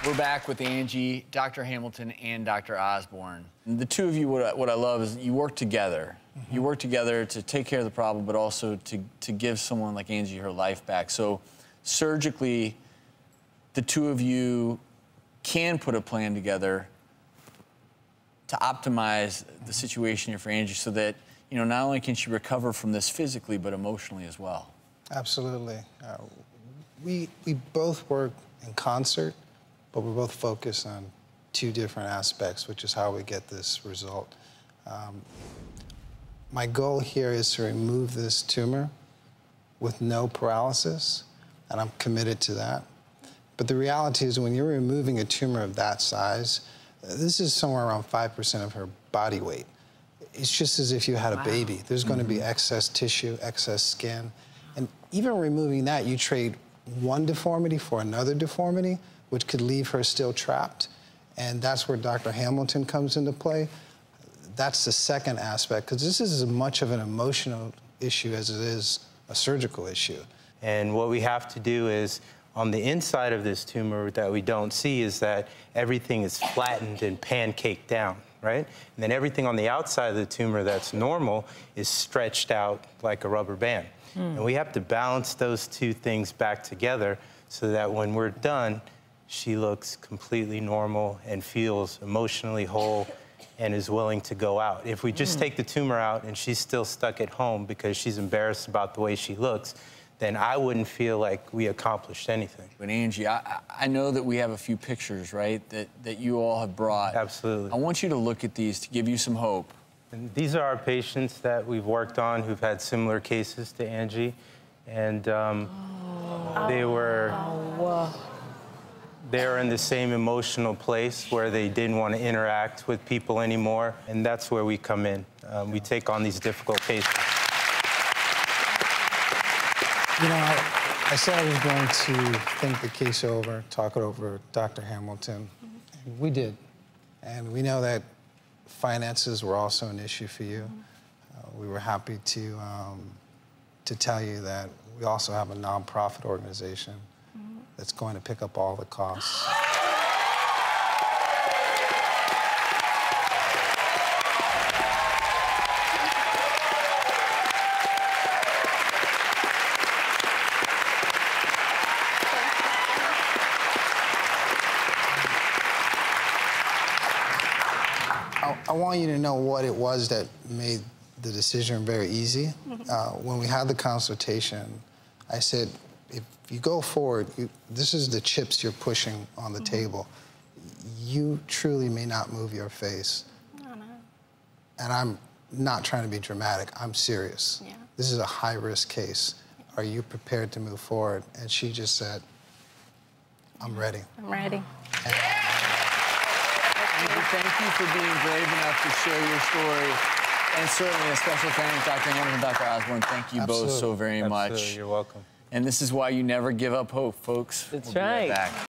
We're back with Angie, Dr. Hamilton, and Dr. Osborne. The two of you, what I love is you work together. Mm-hmm. You work together to take care of the problem, but also to give someone like Angie her life back. So surgically, the two of you can put a plan together to optimize the situation here for Angie so that, you know, not only can she recover from this physically, but emotionally as well. Absolutely. We both work in concert, but we're both focused on two different aspects, which is how we get this result. My goal here is to remove this tumor with no paralysis, and I'm committed to that. But the reality is when you're removing a tumor of that size, this is somewhere around 5% of her body weight. It's just as if you had a baby. There's going to be excess tissue, excess skin. And even removing that, you trade one deformity for another deformity, which could leave her still trapped. And that's where Dr. Hamilton comes into play. That's the second aspect, because this is as much of an emotional issue as it is a surgical issue. And what we have to do is, on the inside of this tumor that we don't see is that everything is flattened and pancaked down, right? And then everything on the outside of the tumor that's normal is stretched out like a rubber band. And we have to balance those two things back together so that when we're done, she looks completely normal and feels emotionally whole and is willing to go out. If we just take the tumor out and she's still stuck at home because she's embarrassed about the way she looks, then I wouldn't feel like we accomplished anything. But Angie, I know that we have a few pictures, right, that you all have brought. Absolutely. I want you to look at these to give you some hope. And these are our patients that we've worked on who've had similar cases to Angie. And they were in the same emotional place where they didn't want to interact with people anymore. And that's where we come in. We take on these difficult cases. You know, I said I was going to think the case over, talk it over with Dr. Hamilton. And we did. And we know that finances were also an issue for you. We were happy to tell you that we also have a nonprofit organization that's going to pick up all the costs. I want you to know what it was that made the decision very easy. When we had the consultation, I said, if you go forward, this is the chips you're pushing on the table. You truly may not move your face. Oh, no. And I'm not trying to be dramatic. I'm serious. Yeah. This is a high-risk case. Are you prepared to move forward? And she just said, I'm ready. I'm ready. Thank you for being brave enough to share your story. And certainly a special thanks, Dr. Hamilton and Dr. Osborne. Thank you both so very much. You're welcome. And this is why you never give up hope, folks. That's We'll be right. Back.